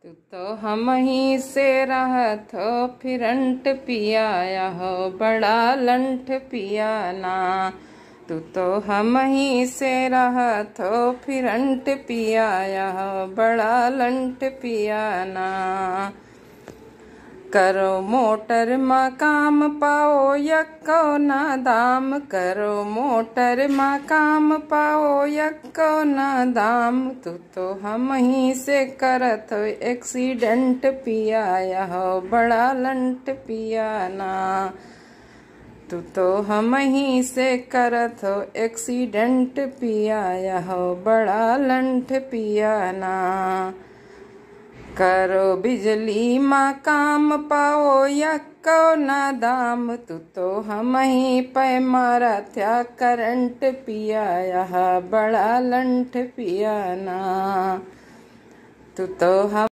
तू तो हम ही से रहत हो फिरंट पियाया हो बड़ा लंठ पियाना। तू तो हम ही से रहत हो फिरंट पियाया हो बड़ा लंठ पियाना। करो मोटर में काम पाओ यक्को ना दाम, करो मोटर में काम पाओ यक्को ना दाम। तू तो हम ही से करत हो एक्सीडेंट पियाया हो बड़ा लंट पियाना। तू तो हम ही से करत हो एक्सीडेंट पियाया हो बड़ा लंठ पियाना। करो बिजली माँ काम पाओ यक्को ना दाम। तू तो हम ही पे मारा थया करंट पियाया बड़ा लंठ पियाना। तू तो हम